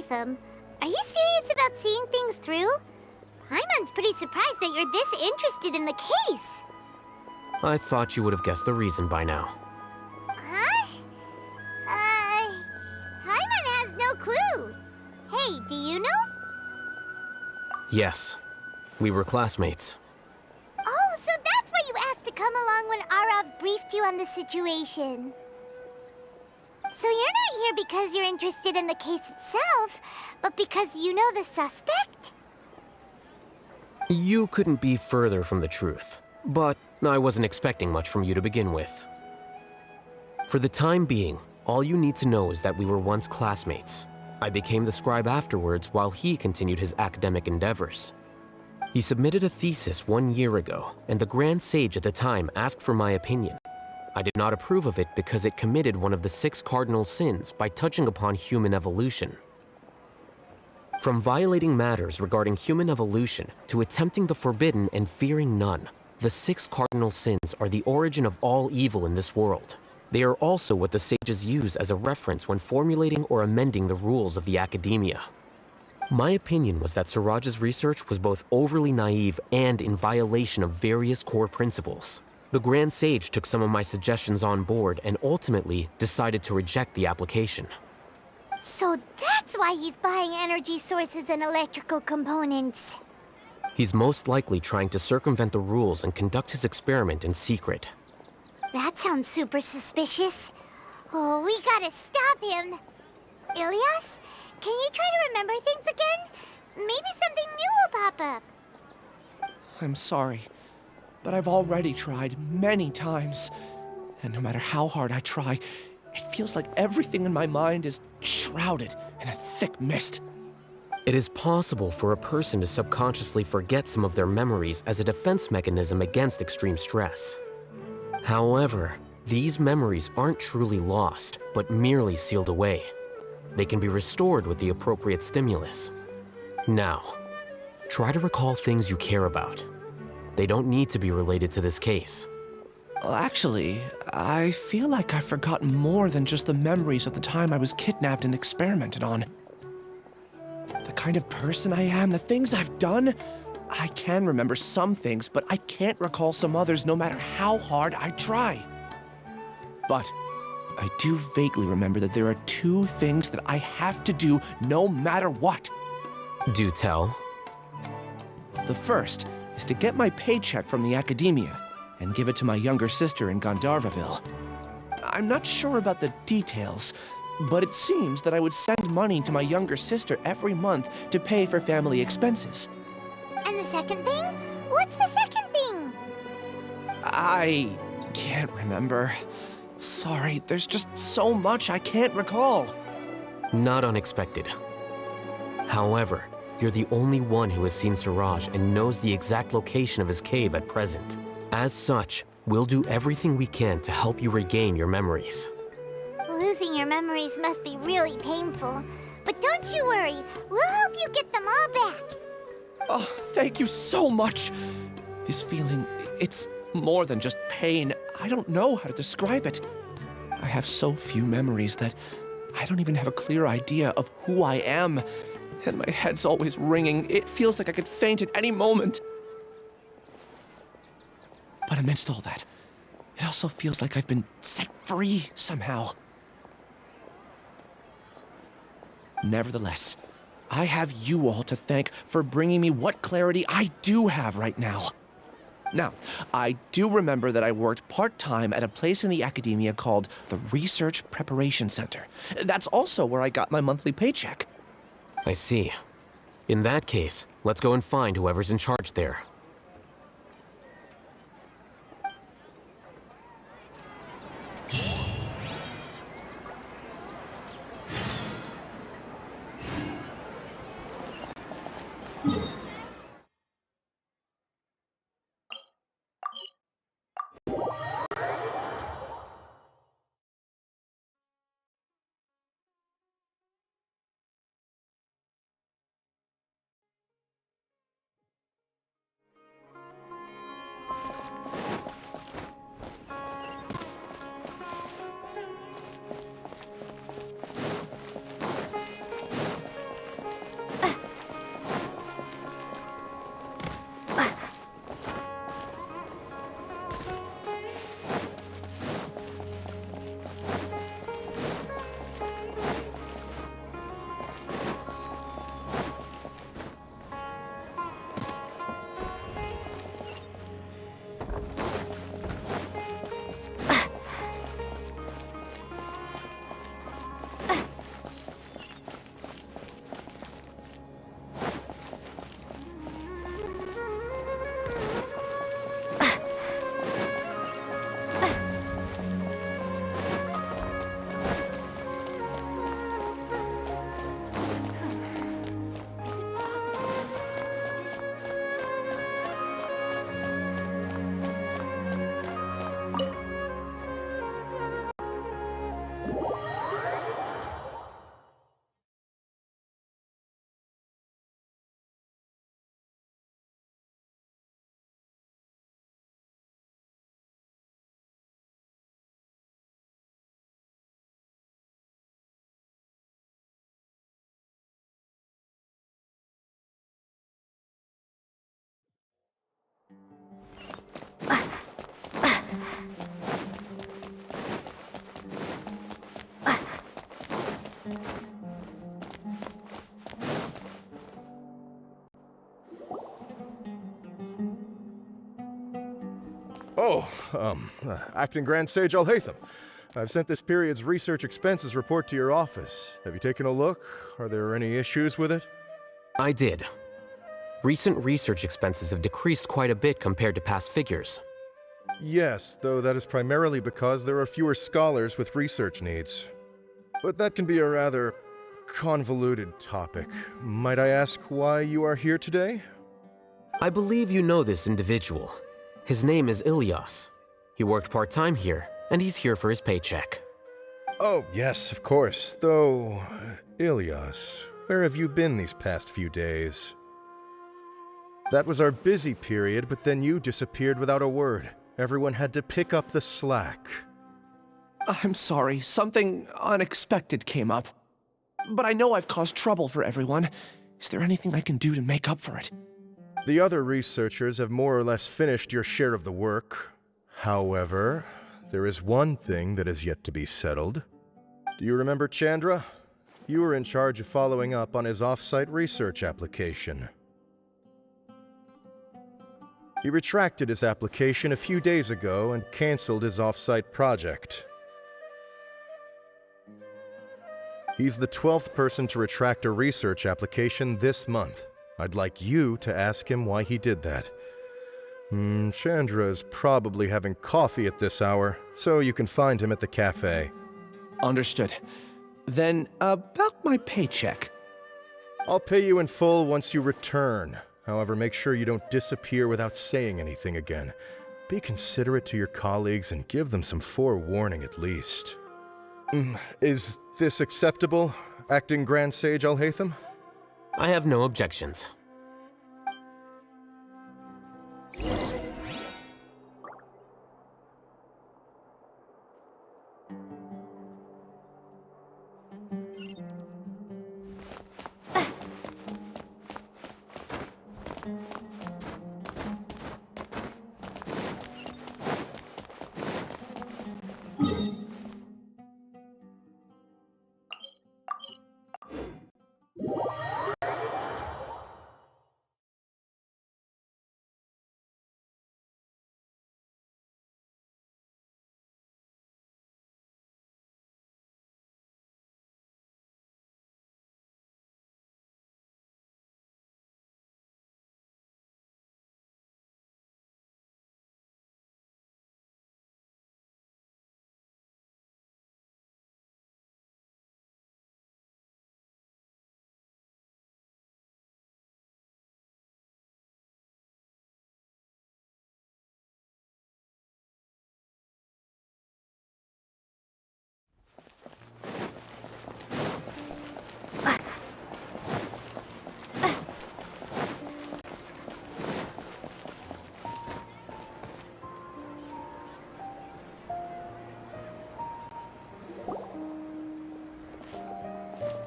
Latham, are you serious about seeing things through? Paimon's pretty surprised that you're this interested in the case. I thought you would have guessed the reason by now. Huh? Paimon has no clue. Hey, do you know? Yes, we were classmates. Oh, so that's why you asked to come along when Arav briefed you on the situation. So you're not here because you're interested in the case itself, but because you know the suspect? You couldn't be further from the truth, but I wasn't expecting much from you to begin with. For the time being, all you need to know is that we were once classmates. I became the scribe afterwards while he continued his academic endeavors. He submitted a thesis 1 year ago, and the Grand Sage at the time asked for my opinion. I did not approve of it because it committed one of the 6 cardinal sins by touching upon human evolution. From violating matters regarding human evolution to attempting the forbidden and fearing none, the 6 cardinal sins are the origin of all evil in this world. They are also what the sages use as a reference when formulating or amending the rules of the academia. My opinion was that Siraj's research was both overly naive and in violation of various core principles. The Grand Sage took some of my suggestions on board and ultimately decided to reject the application. So that's why he's buying energy sources and electrical components. He's most likely trying to circumvent the rules and conduct his experiment in secret. That sounds super suspicious. Oh, we gotta stop him. Ilias, can you try to remember things again? Maybe something new will pop up. I'm sorry, but I've already tried many times. And no matter how hard I try, it feels like everything in my mind is shrouded in a thick mist. It is possible for a person to subconsciously forget some of their memories as a defense mechanism against extreme stress. However, these memories aren't truly lost, but merely sealed away. They can be restored with the appropriate stimulus. Now, try to recall things you care about. They don't need to be related to this case. Well, actually, I feel like I've forgotten more than just the memories of the time I was kidnapped and experimented on. The kind of person I am, the things I've done, I can remember some things, but I can't recall some others no matter how hard I try. But I do vaguely remember that there are 2 things that I have to do no matter what. Do tell. The first is to get my paycheck from the academia and give it to my younger sister in Gandharvaville. I'm not sure about the details, but it seems that I would send money to my younger sister every month to pay for family expenses. And the second thing? What's the second thing? I can't remember. Sorry, there's just so much I can't recall. Not unexpected. However, you're the only one who has seen Siraj and knows the exact location of his cave at present. As such, we'll do everything we can to help you regain your memories. Losing your memories must be really painful. But don't you worry, we'll help you get them all back. Oh, thank you so much. This feeling, it's more than just pain. I don't know how to describe it. I have so few memories that I don't even have a clear idea of who I am. And my head's always ringing. It feels like I could faint at any moment. But amidst all that, it also feels like I've been set free somehow. Nevertheless, I have you all to thank for bringing me what clarity I do have right now. Now, I do remember that I worked part-time at a place in the academia called the Research Preparation Center. That's also where I got my monthly paycheck. I see. In that case, let's go and find whoever's in charge there. Acting Grand Sage Alhaitham. I've sent this period's research expenses report to your office. Have you taken a look? Are there any issues with it? I did. Recent research expenses have decreased quite a bit compared to past figures. Yes, though that is primarily because there are fewer scholars with research needs. But that can be a rather convoluted topic. Might I ask why you are here today? I believe you know this individual. His name is Ilias. He worked part-time here, and he's here for his paycheck. Oh, yes, of course. Though, Ilias, where have you been these past few days? That was our busy period, but then you disappeared without a word. Everyone had to pick up the slack. I'm sorry, something unexpected came up. But I know I've caused trouble for everyone. Is there anything I can do to make up for it? The other researchers have more or less finished your share of the work. However, there is one thing that is yet to be settled. Do you remember Chandra? You were in charge of following up on his off-site research application. He retracted his application a few days ago and canceled his off-site project. He's the 12th person to retract a research application this month. I'd like you to ask him why he did that. Chandra is probably having coffee at this hour, so you can find him at the cafe. Understood. Then, about my paycheck. I'll pay you in full once you return. However, make sure you don't disappear without saying anything again. Be considerate to your colleagues and give them some forewarning at least. Is this acceptable, Acting Grand Sage Alhaitham? I have no objections.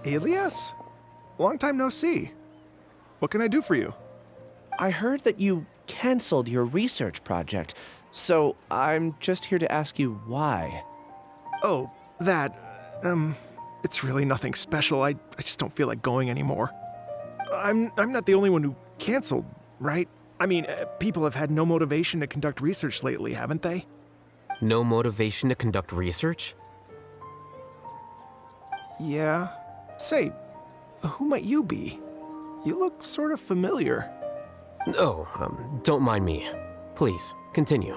Ilias? Long time no see. What can I do for you? I heard that you canceled your research project, so I'm just here to ask you why. Oh, that, it's really nothing special. I just don't feel like going anymore. I'm not the only one who canceled, right? I mean, people have had no motivation to conduct research lately, haven't they? No motivation to conduct research? Yeah. Say, who might you be? You look sort of familiar. Oh, don't mind me. Please, continue.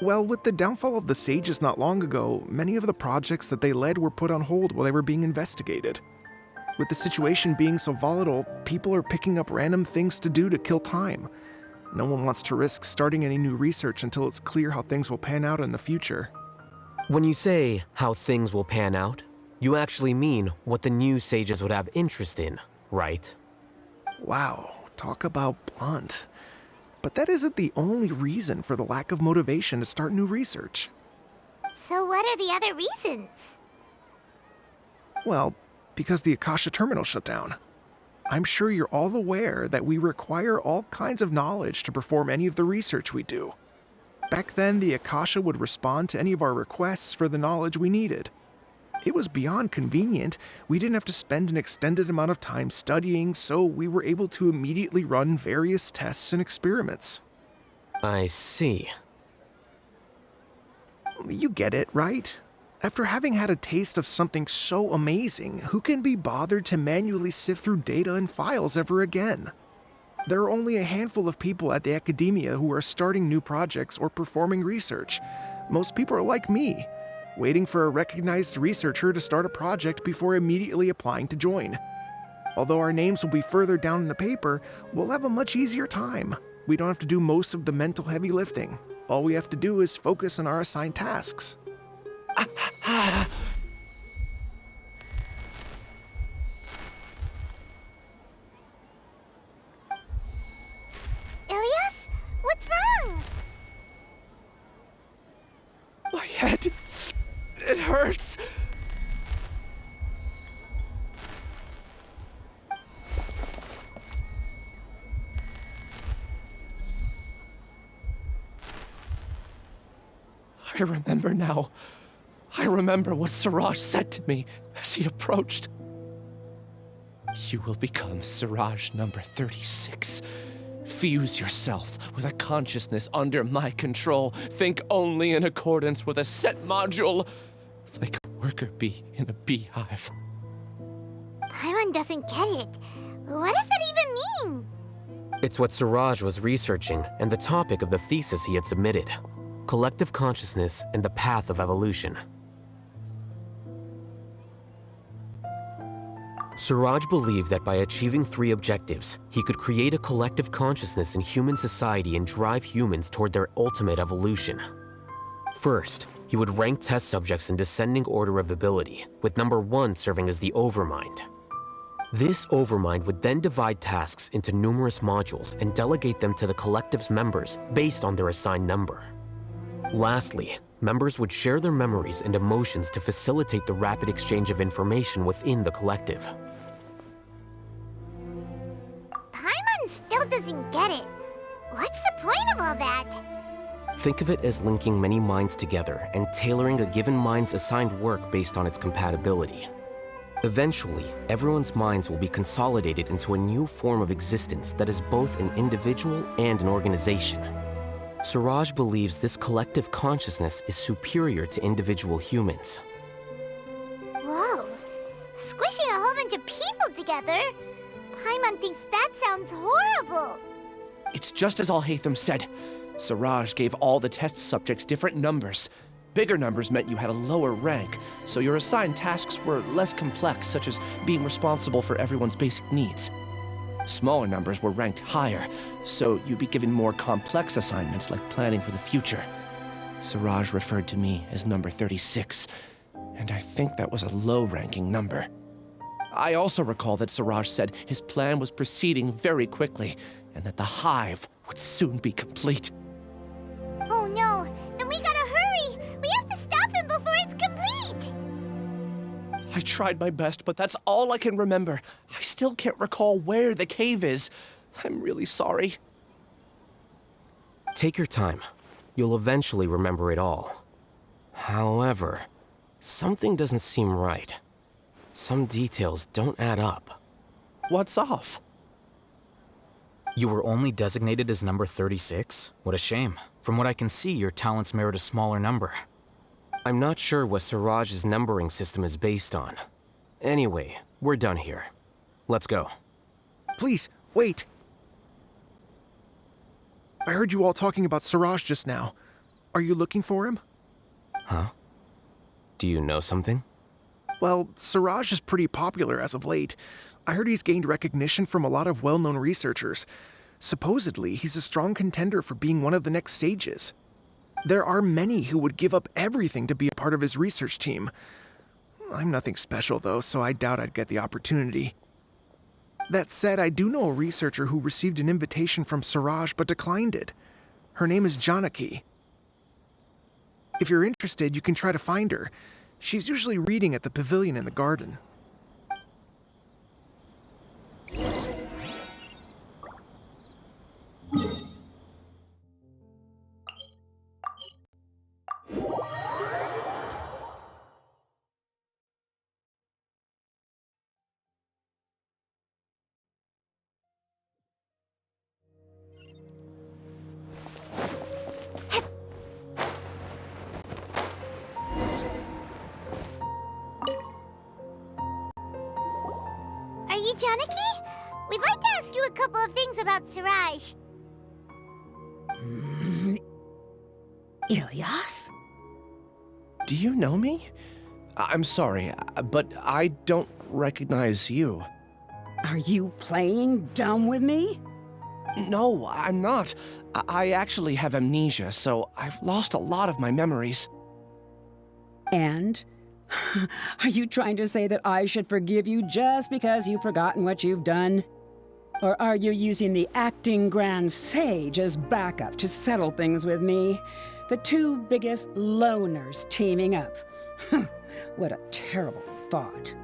Well, with the downfall of the Sages not long ago, many of the projects that they led were put on hold while they were being investigated. With the situation being so volatile, people are picking up random things to do to kill time. No one wants to risk starting any new research until it's clear how things will pan out in the future. When you say how things will pan out, you actually mean what the new sages would have interest in, right? Wow, talk about blunt. But that isn't the only reason for the lack of motivation to start new research. So what are the other reasons? Well, because the Akasha terminal shut down. I'm sure you're all aware that we require all kinds of knowledge to perform any of the research we do. Back then, the Akasha would respond to any of our requests for the knowledge we needed. It was beyond convenient. We didn't have to spend an extended amount of time studying, so we were able to immediately run various tests and experiments. I see. You get it, right? After having had a taste of something so amazing, who can be bothered to manually sift through data and files ever again? There are only a handful of people at the academia who are starting new projects or performing research. Most people are like me, waiting for a recognized researcher to start a project before immediately applying to join. Although our names will be further down in the paper, we'll have a much easier time. We don't have to do most of the mental heavy lifting. All we have to do is focus on our assigned tasks. Ilias? What's wrong? My head. It hurts. I remember now. I remember what Siraj said to me as he approached. You will become Siraj number 36. Fuse yourself with a consciousness under my control. Think only in accordance with a set module, like a worker bee in a beehive. Paimon doesn't get it. What does that even mean? It's what Siraj was researching and the topic of the thesis he had submitted. Collective consciousness and the path of evolution. Siraj believed that by achieving 3 objectives, he could create a collective consciousness in human society and drive humans toward their ultimate evolution. First, he would rank test subjects in descending order of ability, with number 1 serving as the Overmind. This Overmind would then divide tasks into numerous modules and delegate them to the collective's members based on their assigned number. Lastly, members would share their memories and emotions to facilitate the rapid exchange of information within the collective. Paimon still doesn't get it. What's the point of all that? Think of it as linking many minds together and tailoring a given mind's assigned work based on its compatibility. Eventually, everyone's minds will be consolidated into a new form of existence that is both an individual and an organization. Siraj believes this collective consciousness is superior to individual humans. Whoa. Squishing a whole bunch of people together? Paimon thinks that sounds horrible. It's just as Al-Haytham said. Siraj gave all the test subjects different numbers. Bigger numbers meant you had a lower rank, so your assigned tasks were less complex, such as being responsible for everyone's basic needs. Smaller numbers were ranked higher, so you'd be given more complex assignments like planning for the future. Siraj referred to me as number 36, and I think that was a low-ranking number. I also recall that Siraj said his plan was proceeding very quickly, and that the hive would soon be complete. Oh no, then we gotta hurry! We have to stop him before it's complete! I tried my best, but that's all I can remember. I still can't recall where the cave is. I'm really sorry. Take your time. You'll eventually remember it all. However, something doesn't seem right. Some details don't add up. What's off? You were only designated as number 36? What a shame. From what I can see, your talents merit a smaller number. I'm not sure what Siraj's numbering system is based on. Anyway, we're done here. Let's go. Please, wait. I heard you all talking about Siraj just now. Are you looking for him? Huh? Do you know something? Well, Siraj is pretty popular as of late. I heard he's gained recognition from a lot of well-known researchers. Supposedly, he's a strong contender for being one of the next sages. There are many who would give up everything to be a part of his research team. I'm nothing special, though, so I doubt I'd get the opportunity. That said, I do know a researcher who received an invitation from Siraj but declined it. Her name is Janaki. If you're interested, you can try to find her. She's usually reading at the pavilion in the garden. Janaki? We'd like to ask you a couple of things about Siraj. Ilyas? Do you know me? I'm sorry, but I don't recognize you. Are you playing dumb with me? No, I'm not. I actually have amnesia, so I've lost a lot of my memories. And? Are you trying to say that I should forgive you just because you've forgotten what you've done? Or are you using the acting grand sage as backup to settle things with me? The two biggest loners teaming up. What a terrible thought.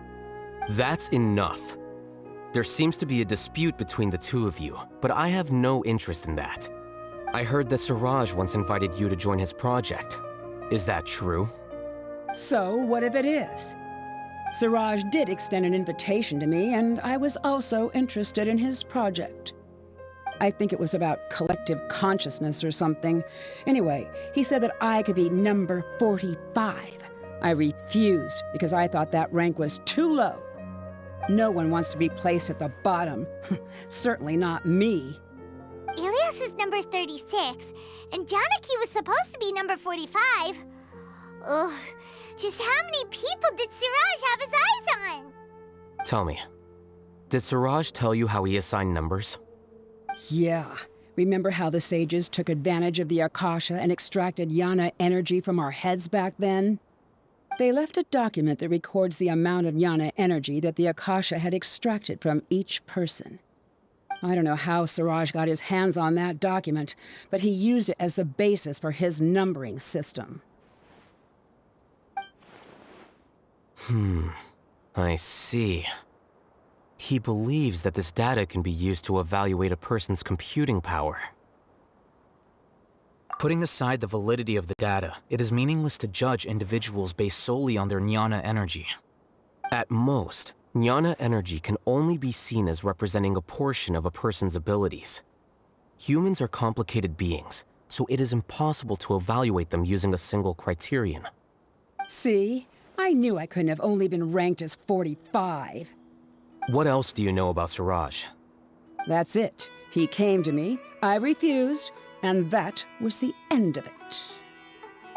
That's enough. There seems to be a dispute between the two of you, but I have no interest in that. I heard that Siraj once invited you to join his project. Is that true? So, what if it is? Siraj did extend an invitation to me, and I was also interested in his project. I think it was about collective consciousness or something. Anyway, he said that I could be number 45. I refused because I thought that rank was too low. No one wants to be placed at the bottom. Certainly not me. Ilyas is number 36, and Janaki was supposed to be number 45. Ugh, just how many people did Siraj have his eyes on? Tell me, did Siraj tell you how he assigned numbers? Yeah. Remember how the sages took advantage of the Akasha and extracted Yana energy from our heads back then? They left a document that records the amount of Yana energy that the Akasha had extracted from each person. I don't know how Siraj got his hands on that document, but he used it as the basis for his numbering system. I see. He believes that this data can be used to evaluate a person's computing power. Putting aside the validity of the data, it is meaningless to judge individuals based solely on their jnana energy. At most, jnana energy can only be seen as representing a portion of a person's abilities. Humans are complicated beings, so it is impossible to evaluate them using a single criterion. See? I knew I couldn't have only been ranked as 45. What else do you know about Siraj? That's it. He came to me, I refused, and that was the end of it.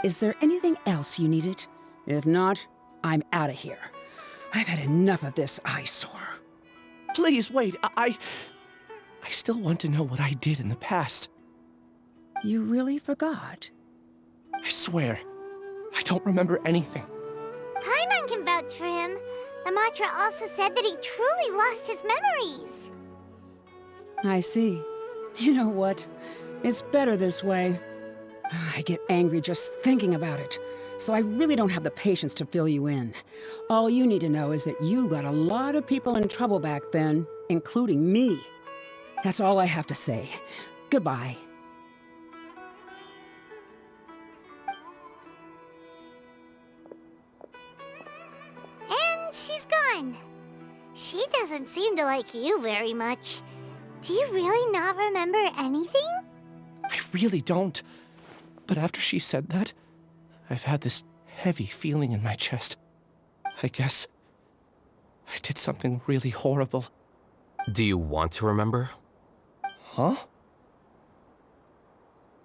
Is there anything else you needed? If not, I'm out of here. I've had enough of this eyesore. Please, wait, I still want to know what I did in the past. You really forgot? I swear, I don't remember anything. Paimon can vouch for him. The mantra also said that he truly lost his memories. I see. You know what? It's better this way. I get angry just thinking about it, so I really don't have the patience to fill you in. All you need to know is that you got a lot of people in trouble back then, including me. That's all I have to say. Goodbye. And she's gone. She doesn't seem to like you very much. Do you really not remember anything? I really don't. But after she said that, I've had this heavy feeling in my chest. I guess I did something really horrible. Do you want to remember? Huh?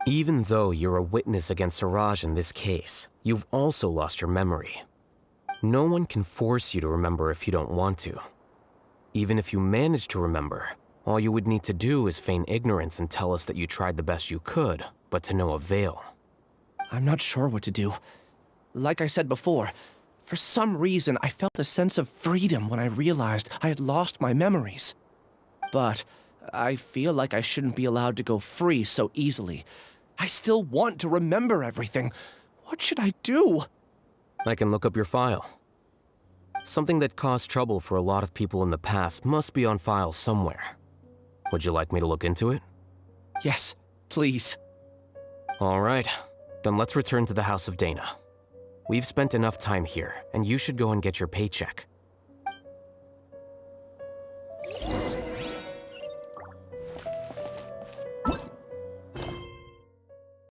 Even though you're a witness against Siraj in this case, you've also lost your memory. No one can force you to remember if you don't want to. Even if you manage to remember, all you would need to do is feign ignorance and tell us that you tried the best you could, but to no avail. I'm not sure what to do. Like I said before, for some reason I felt a sense of freedom when I realized I had lost my memories. But I feel like I shouldn't be allowed to go free so easily. I still want to remember everything. What should I do? I can look up your file. Something that caused trouble for a lot of people in the past must be on file somewhere. Would you like me to look into it? Yes, please. All right, then let's return to the House of Dana. We've spent enough time here, and you should go and get your paycheck.